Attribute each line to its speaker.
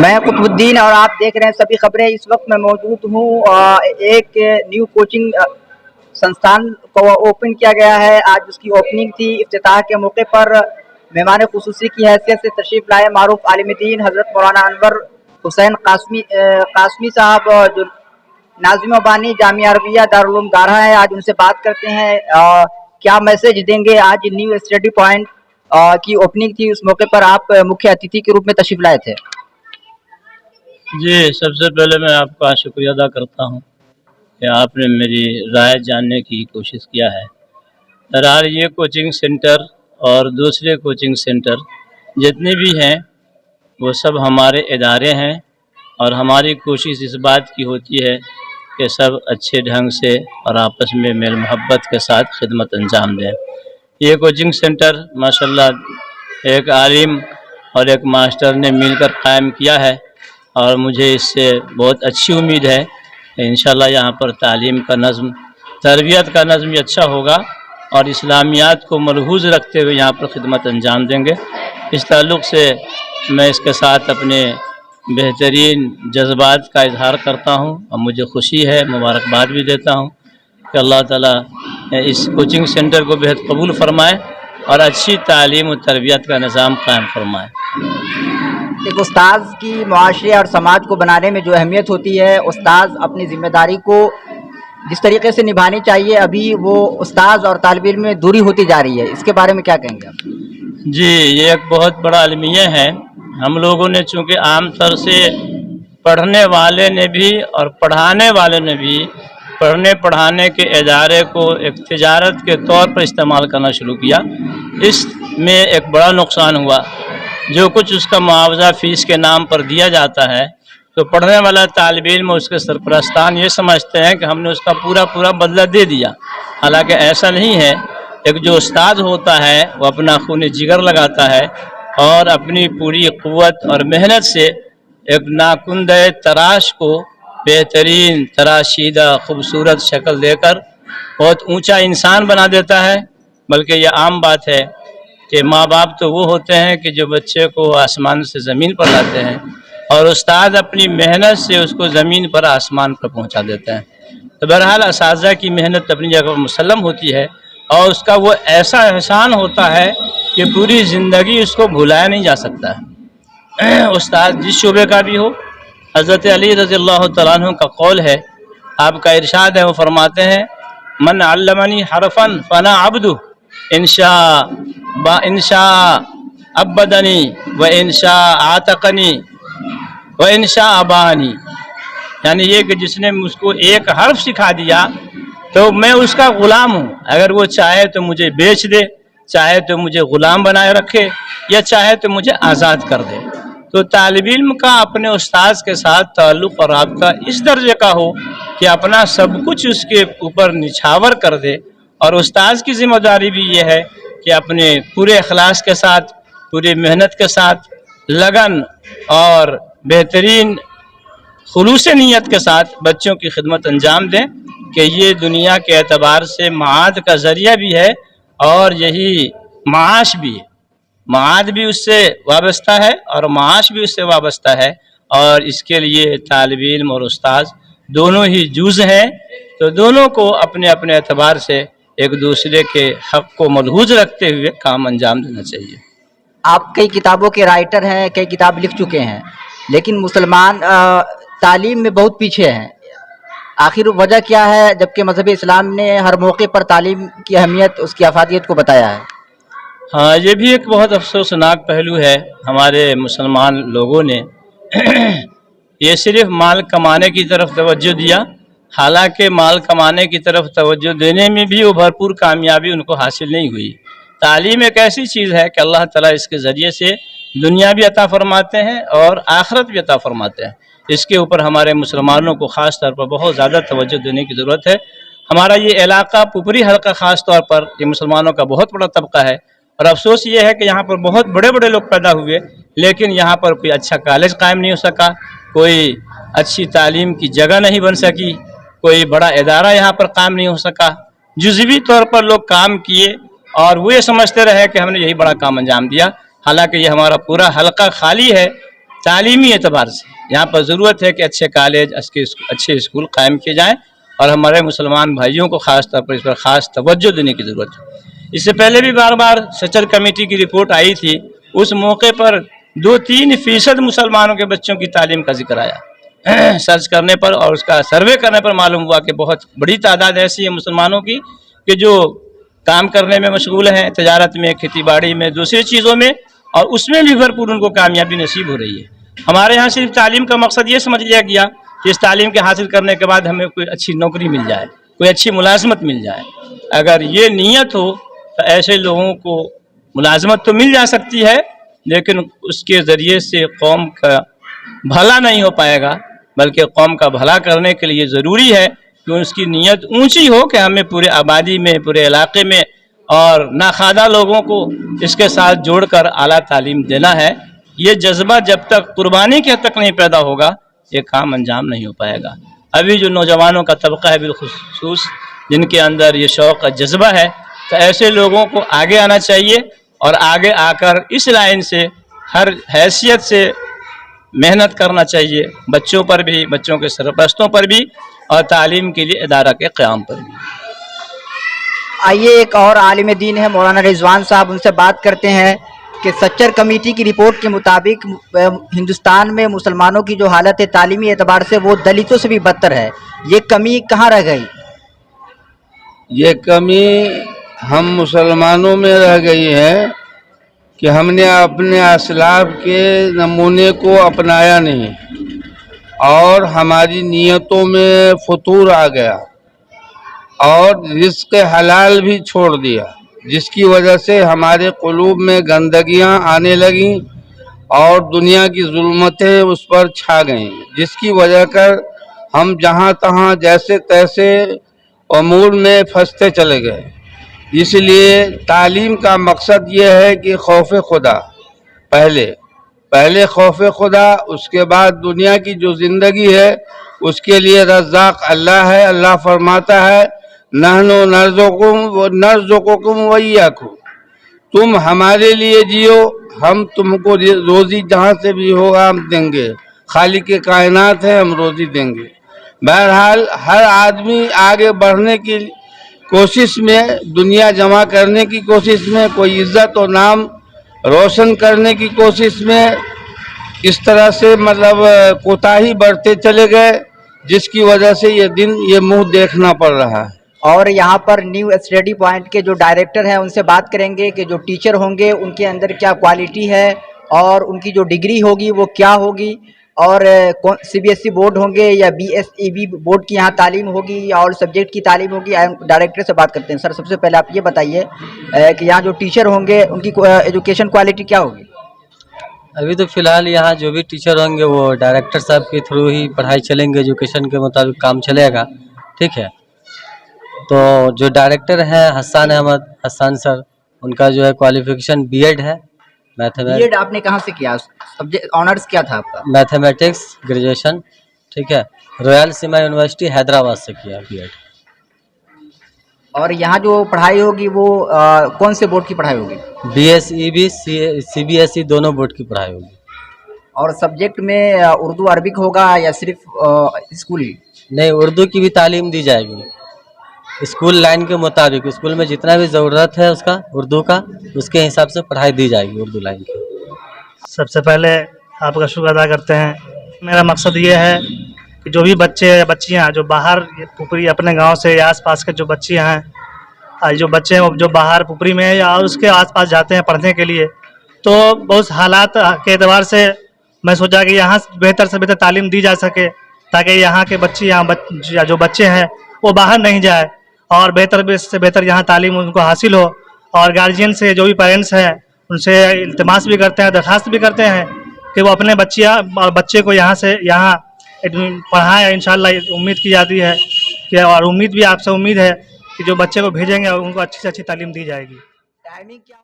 Speaker 1: میں قطب الدین اور آپ دیکھ رہے ہیں سبھی خبریں۔ اس وقت میں موجود ہوں ایک نیو کوچنگ سنستھان کو اوپن کیا گیا ہے۔ آج اس کی اوپننگ تھی۔ افتتاح کے موقع پر مہمان خصوصی کی حیثیت سے تشریف لائے معروف عالم دین حضرت مولانا انور حسین قاسمی صاحب، جو ناظم و بانی جامعہ عربیہ دارالعلوم دارہا ہے۔ آج ان سے بات کرتے ہیں کیا میسج دیں گے۔ آج نیو اسٹڈی پوائنٹ کی اوپننگ تھی، اس موقع پر آپ مکھیہ اتھھی کے روپ میں تشریف لائے تھے۔
Speaker 2: جی، سب سے پہلے میں آپ کا شکریہ ادا کرتا ہوں کہ آپ نے میری رائے جاننے کی کوشش کیا ہے۔ بہرحال یہ کوچنگ سینٹر اور دوسرے کوچنگ سینٹر جتنے بھی ہیں وہ سب ہمارے ادارے ہیں، اور ہماری کوشش اس بات کی ہوتی ہے کہ سب اچھے ڈھنگ سے اور آپس میں میل محبت کے ساتھ خدمت انجام دیں۔ یہ کوچنگ سینٹر ماشاءاللہ ایک عالم اور ایک ماسٹر نے مل کر قائم کیا ہے، اور مجھے اس سے بہت اچھی امید ہے کہ انشاءاللہ یہاں پر تعلیم کا نظم، تربیت کا نظم بھی اچھا ہوگا، اور اسلامیات کو ملحوظ رکھتے ہوئے یہاں پر خدمت انجام دیں گے۔ اس تعلق سے میں اس کے ساتھ اپنے بہترین جذبات کا اظہار کرتا ہوں، اور مجھے خوشی ہے، مبارکباد بھی دیتا ہوں کہ اللہ تعالیٰ اس کوچنگ سینٹر کو بہت قبول فرمائے اور اچھی تعلیم و تربیت کا نظام قائم فرمائے۔
Speaker 1: ایک استاذ کی معاشرے اور سماج کو بنانے میں جو اہمیت ہوتی ہے، استاذ اپنی ذمہ داری کو جس طریقے سے نبھانی چاہیے، ابھی وہ استاذ اور طالب علم میں دوری ہوتی جا رہی ہے، اس کے بارے میں کیا کہیں گے آپ؟
Speaker 2: جی، یہ ایک بہت بڑا المیہ ہے۔ ہم لوگوں نے چونکہ عام طور سے پڑھنے والے نے بھی اور پڑھانے والے نے بھی پڑھنے پڑھانے کے ادارے کو ایک تجارت کے طور پر استعمال کرنا شروع کیا۔ اس میں ایک بڑا نقصان ہوا۔ جو کچھ اس کا معاوضہ فیس کے نام پر دیا جاتا ہے تو پڑھنے والا طالب علم اس کے سرپرستان یہ سمجھتے ہیں کہ ہم نے اس کا پورا بدلہ دے دیا، حالانکہ ایسا نہیں ہے۔ ایک جو استاد ہوتا ہے وہ اپنا خون جگر لگاتا ہے اور اپنی پوری قوت اور محنت سے ایک ناکندہ تراش کو بہترین تراشیدہ خوبصورت شکل دے کر بہت اونچا انسان بنا دیتا ہے۔ بلکہ یہ عام بات ہے کہ ماں باپ تو وہ ہوتے ہیں کہ جو بچے کو آسمان سے زمین پر لاتے ہیں، اور استاد اپنی محنت سے اس کو زمین پر آسمان پر پہنچا دیتے ہیں۔ تو بہرحال اساتذہ کی محنت اپنی جگہ پر مسلم ہوتی ہے، اور اس کا وہ ایسا احسان ہوتا ہے کہ پوری زندگی اس کو بھلایا نہیں جا سکتا ہے۔ استاد جس شعبے کا بھی ہو، حضرت علی رضی اللہ تعالیٰ عنہ کا قول ہے، آپ کا ارشاد ہے، وہ فرماتے ہیں من علمنی حرفا فانا عبدہ انشاء عبدنی و انشاء عاتقنی و انشاء ابانی، یعنی یہ کہ جس نے مجھ کو ایک حرف سکھا دیا تو میں اس کا غلام ہوں، اگر وہ چاہے تو مجھے بیچ دے، چاہے تو مجھے غلام بنائے رکھے، یا چاہے تو مجھے آزاد کر دے۔ تو طالب علم کا اپنے استاذ کے ساتھ تعلق اور رابطہ اس درجے کا ہو کہ اپنا سب کچھ اس کے اوپر نچھاور کر دے، اور استاذ کی ذمہ داری بھی یہ ہے کہ اپنے پورے اخلاص کے ساتھ، پوری محنت کے ساتھ، لگن اور بہترین خلوص نیت کے ساتھ بچوں کی خدمت انجام دیں، کہ یہ دنیا کے اعتبار سے معاد کا ذریعہ بھی ہے، اور یہی معاش بھی ہے۔ معاد بھی اس سے وابستہ ہے اور معاش بھی اس سے وابستہ ہے، اور اس کے لیے طالب علم اور استاذ دونوں ہی جز ہیں۔ تو دونوں کو اپنے اپنے اعتبار سے ایک دوسرے کے حق کو ملحوظ رکھتے ہوئے کام انجام دینا چاہیے۔
Speaker 1: آپ کئی کتابوں کے رائٹر ہیں، کئی کتاب لکھ چکے ہیں، لیکن مسلمان تعلیم میں بہت پیچھے ہیں۔ آخر وجہ کیا ہے، جبکہ مذہب اسلام نے ہر موقع پر تعلیم کی اہمیت، اس کی افادیت کو بتایا ہے؟
Speaker 2: ہاں، یہ بھی ایک بہت افسوسناک پہلو ہے۔ ہمارے مسلمان لوگوں نے یہ صرف مال کمانے کی طرف توجہ دیا، حالانکہ مال کمانے کی طرف توجہ دینے میں بھی وہ بھرپور کامیابی ان کو حاصل نہیں ہوئی۔ تعلیم ایک ایسی چیز ہے کہ اللہ تعالیٰ اس کے ذریعے سے دنیا بھی عطا فرماتے ہیں اور آخرت بھی عطا فرماتے ہیں۔ اس کے اوپر ہمارے مسلمانوں کو خاص طور پر بہت زیادہ توجہ دینے کی ضرورت ہے۔ ہمارا یہ علاقہ پوپری حلقہ خاص طور پر یہ مسلمانوں کا بہت بڑا طبقہ ہے، اور افسوس یہ ہے کہ یہاں پر بہت بڑے بڑے لوگ پیدا ہوئے، لیکن یہاں پر کوئی اچھا کالج قائم نہیں ہو سکا، کوئی اچھی تعلیم کی جگہ نہیں بن سکی، کوئی بڑا ادارہ یہاں پر قائم نہیں ہو سکا۔ جزوی طور پر لوگ کام کیے اور وہ یہ سمجھتے رہے کہ ہم نے یہی بڑا کام انجام دیا، حالانکہ یہ ہمارا پورا حلقہ خالی ہے تعلیمی اعتبار سے یہاں پر ضرورت ہے کہ اچھے کالج اچھے اسکول قائم کیے جائیں، اور ہمارے مسلمان بھائیوں کو خاص طور پر اس پر خاص توجہ دینے کی ضرورت ہے۔ اس سے پہلے بھی بار بار سچر کمیٹی کی رپورٹ آئی تھی، اس موقع پر 2-3% مسلمانوں کے بچوں کی تعلیم کا ذکر آیا۔ سرچ کرنے پر اور اس کا سروے کرنے پر معلوم ہوا کہ بہت بڑی تعداد ایسی ہے مسلمانوں کی کہ جو کام کرنے میں مشغول ہیں، تجارت میں، کھیتی باڑی میں، دوسری چیزوں میں، اور اس میں بھی بھرپور ان کو کامیابی نصیب ہو رہی ہے۔ ہمارے یہاں صرف تعلیم کا مقصد یہ سمجھ لیا گیا کہ اس تعلیم کے حاصل کرنے کے بعد ہمیں کوئی اچھی نوکری مل جائے، کوئی اچھی ملازمت مل جائے۔ اگر یہ نیت ہو تو ایسے لوگوں کو ملازمت تو مل جا سکتی ہے، لیکن اس کے ذریعے سے قوم کا بھلا نہیں ہو پائے گا، بلکہ قوم کا بھلا کرنے کے لیے ضروری ہے کہ اس کی نیت اونچی ہو کہ ہمیں پورے آبادی میں، پورے علاقے میں اور ناخواندہ لوگوں کو اس کے ساتھ جوڑ کر اعلیٰ تعلیم دینا ہے۔ یہ جذبہ جب تک قربانی کے حد تک نہیں پیدا ہوگا، یہ کام انجام نہیں ہو پائے گا۔ ابھی جو نوجوانوں کا طبقہ ہے بالخصوص، جن کے اندر یہ شوق کا جذبہ ہے، تو ایسے لوگوں کو آگے آنا چاہیے، اور آگے آ کر اس لائن سے ہر حیثیت سے محنت کرنا چاہیے، بچوں پر بھی، بچوں کے سرپرستوں پر بھی، اور تعلیم کے لیے ادارہ کے قیام پر بھی۔
Speaker 1: آئیے ایک اور عالم دین ہے مولانا رضوان صاحب، ان سے بات کرتے ہیں کہ سچر کمیٹی کی رپورٹ کے مطابق ہندوستان میں مسلمانوں کی جو حالت ہے تعلیمی اعتبار سے وہ دلتوں سے بھی بدتر ہے، یہ کمی کہاں رہ گئی؟
Speaker 3: یہ کمی ہم مسلمانوں میں رہ گئی ہے کہ ہم نے اپنے اسلاف کے نمونے کو اپنایا نہیں، اور ہماری نیتوں میں فتور آ گیا، اور رزق حلال بھی چھوڑ دیا، جس کی وجہ سے ہمارے قلوب میں گندگیاں آنے لگیں اور دنیا کی ظلمتیں اس پر چھا گئیں، جس کی وجہ کر ہم جہاں تہاں جیسے تیسے امور میں پھنستے چلے گئے۔ اس لیے تعلیم کا مقصد یہ ہے کہ خوف خدا پہلے خوف خدا، اس کے بعد دنیا کی جو زندگی ہے اس کے لیے رزاق اللہ ہے۔ اللہ فرماتا ہے نحن نرزقکم وإیاکم، تم ہمارے لیے جیو، ہم تم کو روزی جہاں سے بھی ہوگا ہم دیں گے، خالق کائنات ہے، ہم روزی دیں گے۔ بہرحال ہر آدمی آگے بڑھنے کی کوشش میں، دنیا جمع کرنے کی کوشش میں، کوئی عزت و نام روشن کرنے کی کوشش میں، اس طرح سے کوتاہی بڑھتے چلے گئے، جس کی وجہ سے یہ دن یہ منہ دیکھنا پڑ رہا ہے۔
Speaker 1: اور یہاں پر نیو اسٹڈی پوائنٹ کے جو ڈائریکٹر ہیں ان سے بات کریں گے کہ جو ٹیچر ہوں گے ان کے اندر کیا کوالٹی ہے، اور ان کی جو ڈگری ہوگی وہ کیا ہوگی، اور CBSE بورڈ ہوں گے یا BSEB بورڈ کی یہاں تعلیم ہوگی اور سبجیکٹ کی تعلیم ہوگی۔ ڈائریکٹر سے بات کرتے ہیں۔ سر، سب سے پہلے آپ یہ بتائیے کہ یہاں جو ٹیچر ہوں گے ان کی ایجوکیشن کوالٹی کیا ہوگی؟
Speaker 4: ابھی تو فی الحال یہاں جو بھی ٹیچر ہوں گے وہ ڈائریکٹر صاحب کے تھرو ہی پڑھائی چلیں گے، ایجوکیشن کے مطابق کام چلے گا، ٹھیک ہے۔ تو جو ڈائریکٹر ہیں حسان احمد حسان سر، ان کا جو ہے کوالیفیکیشن BEd ہے،
Speaker 1: BEd آپ نے کہاں سے کیا؟ سبجیکٹ آنرز کیا تھا آپ کا؟
Speaker 4: میتھمیٹکس گریجویشن، ٹھیک ہے، رویال سیما یونیورسٹی حیدرآباد سے کیا BEd۔
Speaker 1: اور یہاں جو پڑھائی ہوگی وہ کون سے بورڈ کی پڑھائی ہوگی؟
Speaker 4: BSEB CBSE دونوں بورڈ کی پڑھائی ہوگی۔
Speaker 1: اور سبجیکٹ میں اردو عربک ہوگا یا صرف اسکولی؟
Speaker 4: نہیں، اردو کی بھی تعلیم دی جائے گی اسکول لائن کے مطابق، اسکول میں جتنا بھی ضرورت ہے اس کا اردو کا، اس کے حساب سے پڑھائی دی جائے گی اردو لائن کی۔
Speaker 5: سب سے پہلے آپ کا شکر ادا کرتے ہیں۔ میرا مقصد یہ ہے کہ جو بھی بچے یا بچیاں جو باہر پوپری اپنے گاؤں سے یا آس پاس کے جو بچیاں ہیں، جو بچے ہیں جو باہر پوپری میں یا اس کے آس پاس جاتے ہیں پڑھنے کے لیے، تو بہت حالات کے اعتبار سے میں سوچا کہ یہاں بہتر سے بہتر تعلیم دی جا سکے، تاکہ یہاں کے جو بچے ہیں وہ باہر نہیں جائے، اور بہتر سے بہتر یہاں تعلیم ان کو حاصل ہو۔ اور گارجین سے جو بھی پیرنٹس ہیں ان سے التماس بھی کرتے ہیں، درخواست بھی کرتے ہیں کہ وہ اپنے بچے کو یہاں پڑھائیں۔ انشاءاللہ امید کی جاتی ہے کہ، اور امید بھی آپ سے امید ہے کہ جو بچے کو بھیجیں گے ان کو اچھی سے اچھی تعلیم دی جائے گی۔
Speaker 1: ٹائمنگ کیا